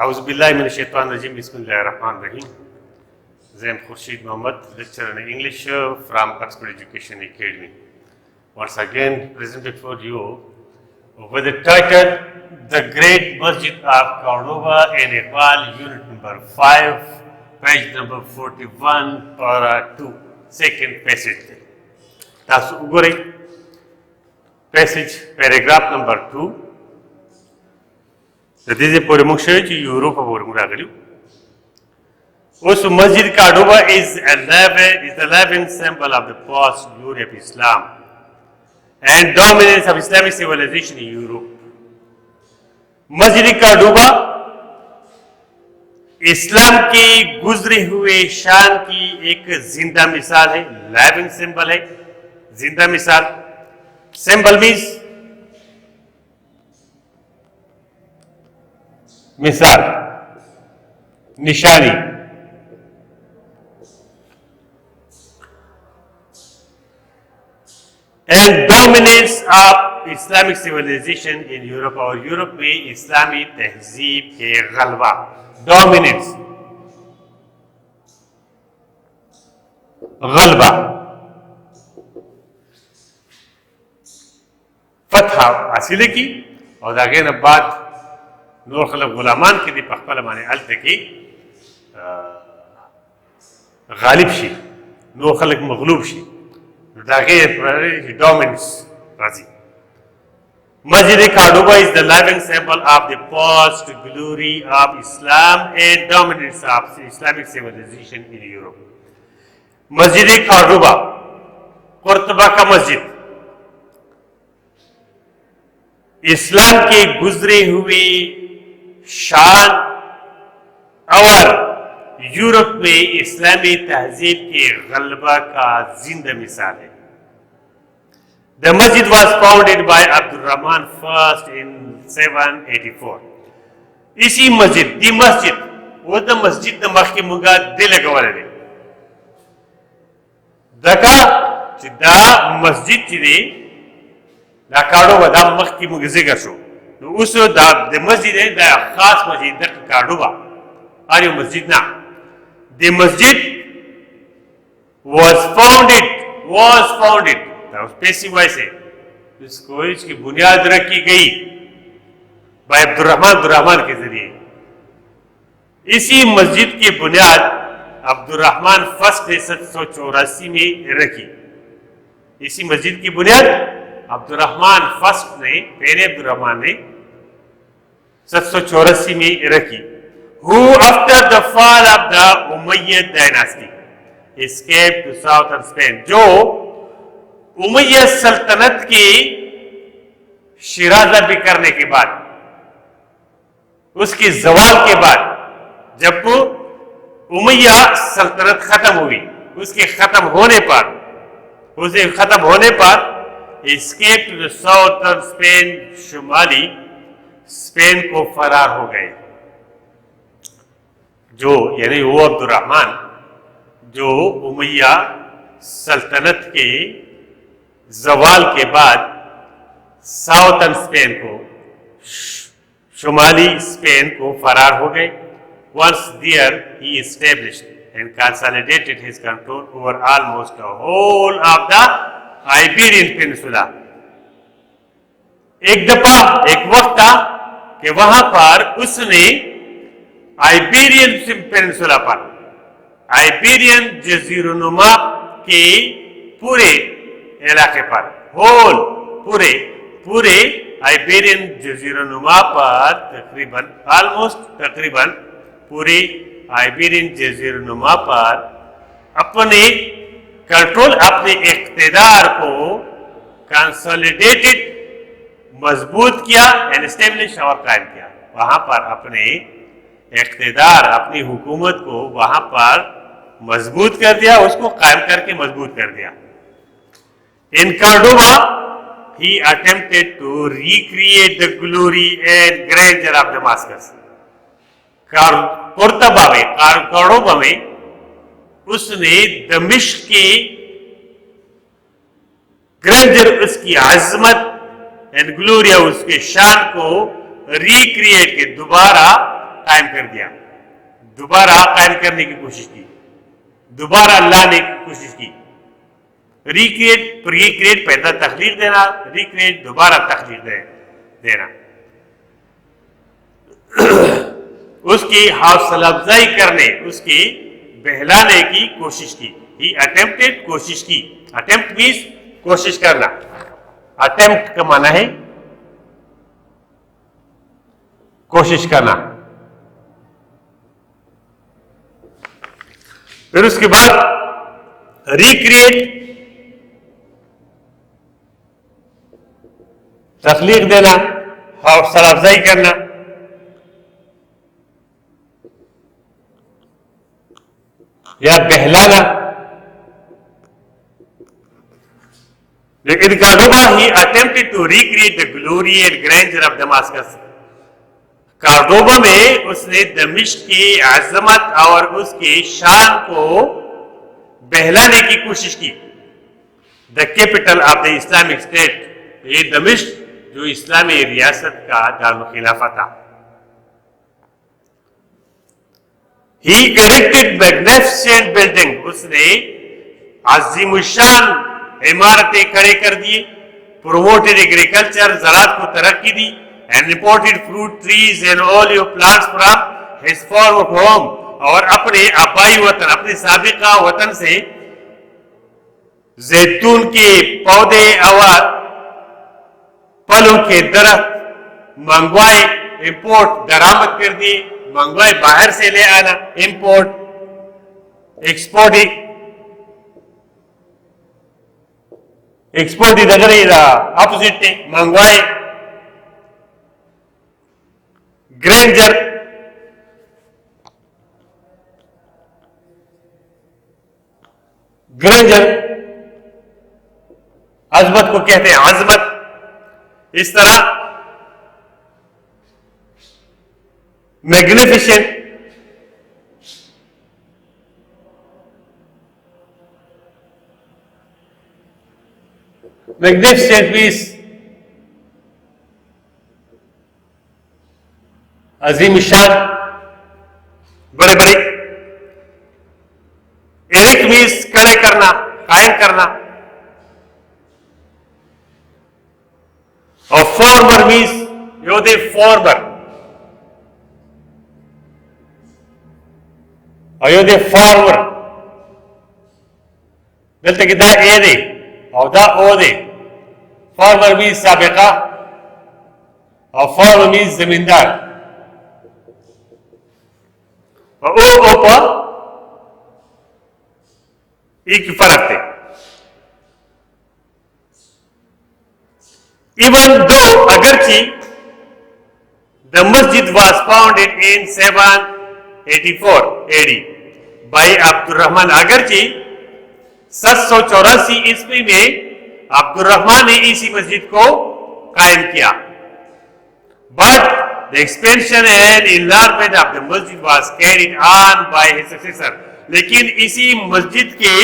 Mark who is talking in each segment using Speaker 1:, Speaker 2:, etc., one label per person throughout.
Speaker 1: Auzubillahiminash-shaytanir-rajim. Bismillahir-Rahmanir-Rahim. Zain Khurshid Mohammed, lecturer in English from Oxford Education Academy. Once again presented for you with the title The Great Masjid of Cordoba in Iqbal, unit number 5, page number 41, para 2, second passage. Tasu ugore passage, paragraph number 2. This is a Purimuksha Europe of Urmuragalu. Also, Masjid Cordoba is the living symbol of the past glory of Islam and dominance of Islamic civilization in Europe. Masjid Cordoba इस्लाम की गुजरे हुए शान की एक जिंदा मिसाल है, living symbol है, जिंदा मिसाल. सिंबल मीन्स मिसाल, निशानी. And dominance of Islamic civilization in Europe, और यूरोप में इस्लामी तहजीब के गलबा, डोमिनेंस, गलबा, फतह हासिल की. और आगे न बात नूर खलक गुलामान के दी पखपल माने अलते की गालिब शी, नूर खलक मगलूब शी, दागे डोमिनेंस राजी. Masjid Cordoba is the living symbol of the past glory of Islam and dominance of Islamic civilization in Europe. Masjid Cordoba, Cordoba का मस्जिद, इस्लाम के गुजरे हुए शान और यूरोप में इस्लामी तहजीब के गलबा का जिंदा मिसाल है. The masjid was founded by Abdul Rahman first in 784. इसी मस्जिद, दी मस्जिद, वो द मस्जिद द मख के मुगा दिल गवाले दका चिदा मस्जिद चिदे दा कार्डोबा दा मख की मुगे जिक्र शो. तो उस दा द मस्जिद है दा खास मस्जिद द कार्डोबा आरी मस्जिद ना. द मस्जिद was founded पैसिव वॉइस है, इसको इसकी बुनियाद रखी गई बाय अब्दुर्रहमान के जरिए. इसी मस्जिद की बुनियाद अब्दुर्रहमान फर्स्ट ने 784 में रखी. इसी मस्जिद की बुनियाद अब्दुर्रहमान फर्स्ट ने, पहले अब्दुर्रहमान ने 784 में रखी. Who after the fall of the Umayyad dynasty escaped to southern Spain, जो उमैया सल्तनत की शिराजत करने के बाद, उसकी जवाल के बाद, जब उमैया सल्तनत खत्म हुई, उसके खत्म होने पर escape to the southern Spain, शुमाली स्पेन को फरार हो गए. जो यानी वो अब्दुर्रहमान जो उमैया सल्तनत के जवाल के बाद साउथर्न स्पेन को, शुमाली स्पेन को फरार हो गए. Once there, he established and consolidated his control over almost the whole of the Iberian Peninsula. एक वक्त था कि वहां पर उसने आइबेरियन पेनिनसुला पर, आइबेरियन जजीरोनुमा के पूरे इलाके पर, पूरे आइबेरियन जजीरोनुमा पर तकरीबन पूरे आइबेरियन जजीरोनुमा पर अपने कंट्रोल, अपने इख्तिदार को कंसोलिडेटेड, मजबूत किया, एस्टेब्लिश और कायम किया. वहां पर अपने इख्तिदार, अपनी हुकूमत को वहां पर मजबूत कर दिया, उसको कायम करके मजबूत कर दिया. In Cordoba, he attempted to recreate the glory and grandeur of Damascus. Cordoba में उसने दमिश्क की ग्रैंडर, उसकी आजमत एंड ग्लोरिया, उसके शान को रिक्रिएट के दोबारा कायम कर दिया, दोबारा कायम करने की कोशिश की, दोबारा लाने की कोशिश की। रिक्रिएट, रिक्रिएट पैदा तखलीक देना, रिक्रिएट दोबारा तखलीक देना। उसकी हौसला अफजाई करने, उसकी बहलाने की कोशिश की। ही अटेम्प्टेड, कोशिश की। अटेम्प्ट मीन्स कोशिश करना। अटेम्प्ट का माना है कोशिश करना। फिर उसके बाद रिक्रिएट, तखलीक देना, हौसला अफजाई करना। या बहलाना। In Cordoba, he attempted to recreate the glory and grandeur of Damascus. Cordoba में उसने दमिश्क की अजमत और उसके शान को बहलाने की कोशिश की। The capital of the Islamic state, ये दमिश्क जो इस्लामी रियासत का दारुल खिलाफा था। He erected magnificent building, उसने अजीमुशान इमारतें खड़े कर दिए। प्रोमोटेड एग्रीकल्चर, ज़राअत को तरक्की दी। And imported fruit trees and olive plants from his former home, और अपने आबाई वतन, अपने साबिका वतन से जैतून के पौधे और फलों के दरख्त मंगवाए। इंपोर्ट, दरामद कर दिए, मंगवाए, बाहर से ले आना। इंपोर्ट, एक्सपोर्ट, एक्सपोर्ट इधर ऑपोजिट थे, मंगवाए। ग्रेंजर, ग्रेंजर अजमत को कहते हैं, अजमत। इस तरह मैग्निफिसेंट, मैग्निफिसेंट मीन्स अजीम शान, बड़े बड़े। एरिक मीन्स खड़े करना, कायम करना। और फॉर्मर मीन्स योदे फॉर्मर, अयोध्या फॉर्मर मिलते कि दा एदे और दा ओदे। फॉर्मर मीन्स साबिका और फॉर्मर मीन्स जमींदार। और ओ पर एक फर्क थे। इवन दो, अगरची the masjid was founded in 784 AD by अब्दुर्रहमान, अगरची 784 ईस्वी में अब्दुर्रहमान ने इसी मस्जिद को कायम किया। But the expansion and enlargement of the masjid was carried on by his successor, लेकिन इसी मस्जिद की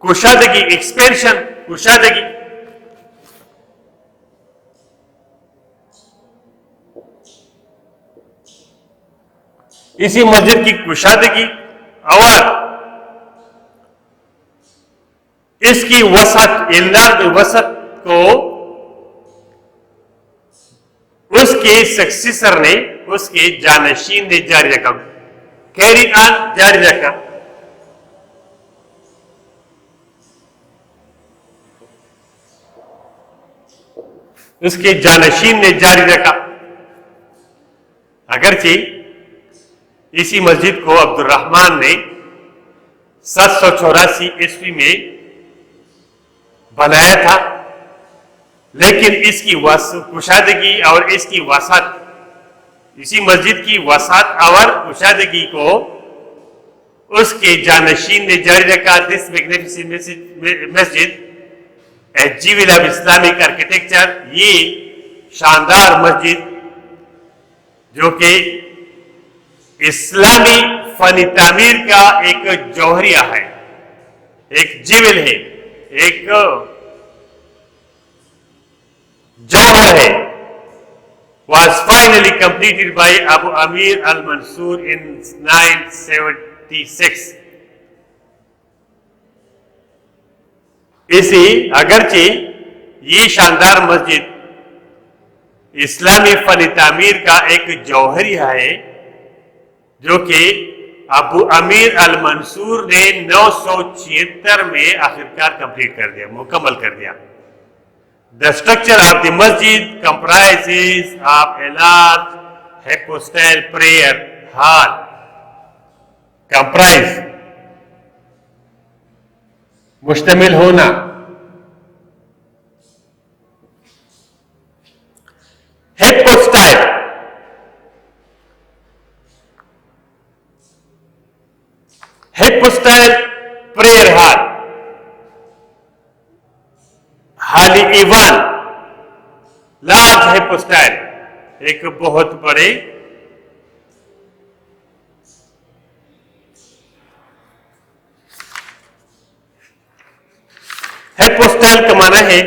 Speaker 1: कुशादगी, एक्सपेंशन, कुशादगी, इसी मस्जिद की कुशादगी और इसकी वसत, वसत को उसके सक्सेसर ने, उसके जानशीन ने जारी रखा, कैरी ऑन, जारी रखा। उसके जानशीन ने जारी रखा। अगरचे इसी मस्जिद को अब्दुर्रहमान ने 784 ईस्वी में बनाया था, लेकिन इसकी कुशादगी और इसकी वसात, इसी मस्जिद की वसात और कुशादगी को उसके जानशीन ने जारी रखा। दिस मैग्निफिसेंट मस्जिद ए जीविल ऑफ इस्लामिक आर्किटेक्चर, ये शानदार मस्जिद जो कि इस्लामी फनी तामीर का एक जौहरिया है, एक जीविल है, एक जौहर है, was finally completed by Abu Amir al-Mansur in 976. इसी अगरचे ये शानदार मस्जिद इस्लामी फन तामीर का एक जौहरिया है जो कि अबू अमीर अल मंसूर ने 976 में आखिरकार कंप्लीट कर दिया, मुकम्मल कर दिया। द स्ट्रक्चर ऑफ द मस्जिद comprises of a large hypostyle prayer hall. Comprise मुश्तमिल होना, hypostyle hypostyle prayer hall, हाली इवान, लार्ज hypostyle, एक बहुत बड़े hypostyle का माना है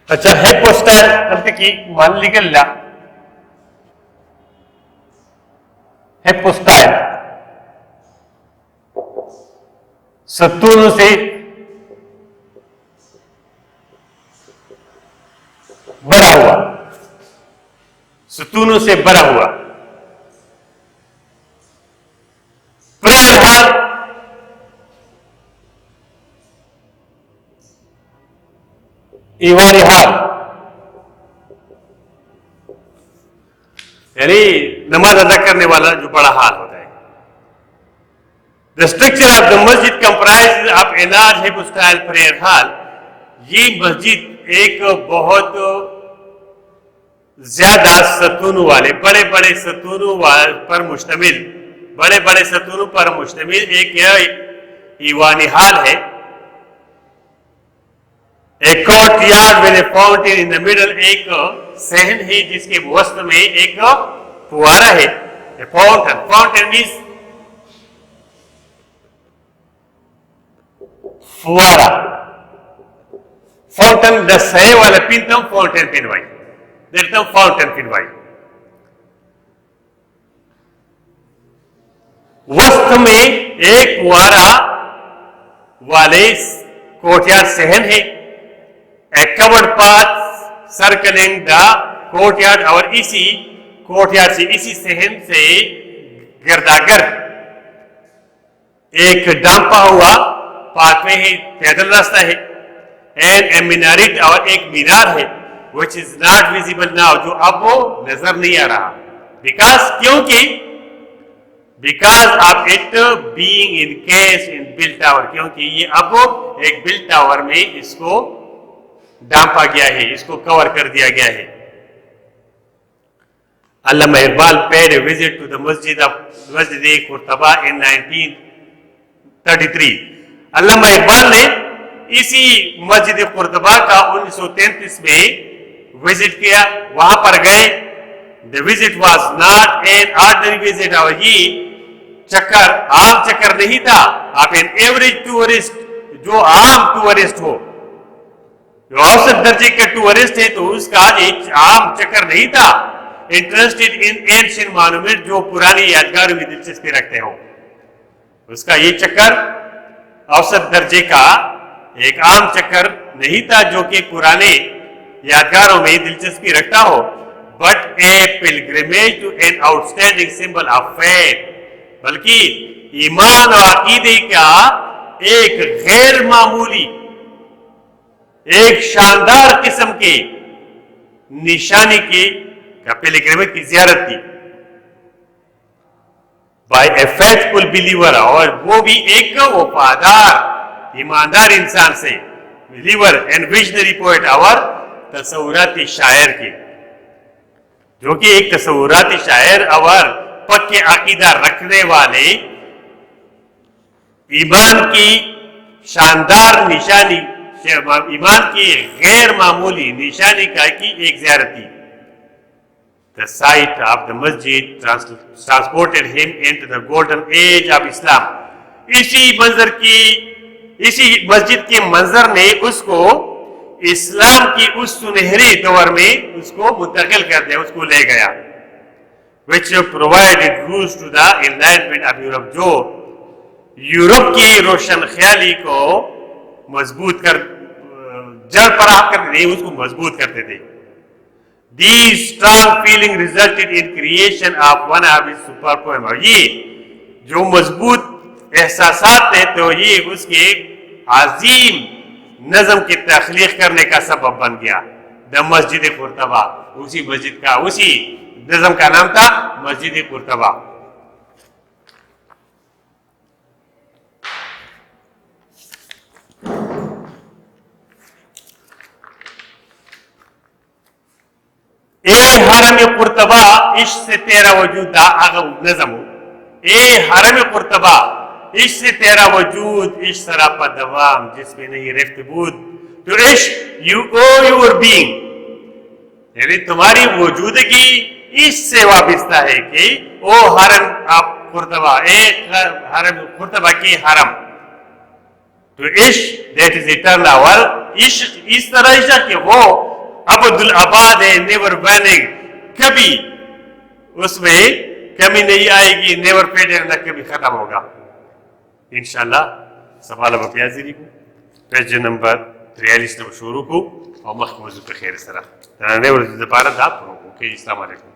Speaker 1: अच्छा hypostyle की मान लिखला hypostyle सतून से बड़ा हुआ, सतूनों से बड़ा हुआ। प्रेयर हॉल ईवानी हाल यानी नमाज अदा करने वाला जो बड़ा हाल होता है। द स्ट्रक्चर ऑफ द मस्जिद comprise of a large hypostyle prayer hall. ये मस्जिद एक बहुत ज्यादा सतूनों वाले बड़े बड़े सतूनों पर मुश्तमिल एक ईवानी हाल है। एक courtyard with A fountain in the middle, एक सहन है जिसके वसत में एक फुवारा है। ए फाउंटेन मीन्स फुवारा, फाउंटेन द सहे वाला पिनतम फाउंटेन पिनवाई, देरतम फाउंटेन पिनवाई। वसत में एक फुवारा वाले कोर्टयार्ड सहन है। A covered path circling the courtyard, और इसी कोर्टयार्ड से, इसी सहन से गर्दागर एक डांपा हुआ पाथवे है, पैदल रास्ता है। एंड ए मीनारेट, और एक मीनार है which is not visible now, जो अब वो नजर नहीं आ रहा। because of it being encased in built tower, क्योंकि ये अब एक बिल्ट टावर में इसको डांपा गया है, इसको कवर कर दिया गया है। Allama Iqbal paid a visit to the masjid कुर्तबा इन 1933। अल्लामा इकबाल ने इसी मस्जिद कुर्तबा का 1933 में विजिट किया, वहां पर गए। The visit was not an ordinary visit, और ये चक्कर आम चक्कर नहीं था। आप एन एवरेज टूरिस्ट, जो आम टूरिस्ट हो, जो औसत दर्जे का टूरिस्ट है, तो उसका एक आम चक्कर नहीं था। इंटरेस्टेड इन एंशिएंट मॉन्यूमेंट, जो पुरानी यादगारों में दिलचस्पी रखते हो, उसका ये चक्कर औसत दर्जे का एक आम चक्कर नहीं था जो कि पुराने यादगारों में दिलचस्पी रखता हो, but a pilgrimage to an outstanding symbol of faith, बल्कि ईमान और अकीदे का एक गैर मामूली, एक शानदार किस्म के निशानी की पिलग्रिमेज की जियारत की। बाय ए फेथफुल बिलीवर, और वो भी एक वफादार ईमानदार इंसान से, बिलीवर एंड विजनरी पोएट, और तसव्वुराती शायर के, जो कि एक तसव्वुराती शायर और पक्के अकीदा रखने वाले, ईमान की शानदार निशानी, ईमान की गैर मामूली निशानी का की एक ज़ियारती। The sight of the masjid transported him into the golden age of Islam. इसी मस्जिद के मंजर ने उसको इस्लाम की उस सुनहरे दौर में उसको मुंतकिल कर दिया, उसको ले गया। Which provided roots to the enlightenment of Europe, जो यूरोप की रोशन ख्याली को मजबूत कर, जड़ पराह करते थे, उसको मजबूत करते थे। These strong feeling resulted in creation of one of his super poem. ये जो मजबूत एहसासात थे, तो ये उसके अजीम नज़म की तख्लीक करने का सबब बन गया। द मस्जिद कुर्तबा, उसी मस्जिद का, उसी नज़म का नाम था मस्जिद कुर्तबा। ए हरम कुर्तबा इश्क से तेरा वजूद नज़म, ए हरम कुर्तबा इश्क से तेरा वजूद, इश्क सरापा दवाम जिसमें नहीं रिफ्त बूद, तो इश्क यू ओ योर बीइंग, यानी तुम्हारी वजूदगी इश्क से वाबस्ता है कि ओ हरम आप कुर्तबा, ए हरम कुर्तबा की हरम, तो इश्क दैट इज इटर्नल, इश्क इस तरह इश्क कि वो अब्दुल आबाद है, नेवर बैनिंग, कभी उसमें कमी नहीं आएगी, नेवर फेडेड, न कभी खत्म होगा इंशाल्लाह। सवाल अब प्याजी को पेज नंबर 43 शुरू को और मख मौजूद पे खैर सरा नेवर दोबारा दाप हो के। अस्सलाम वालेकुम।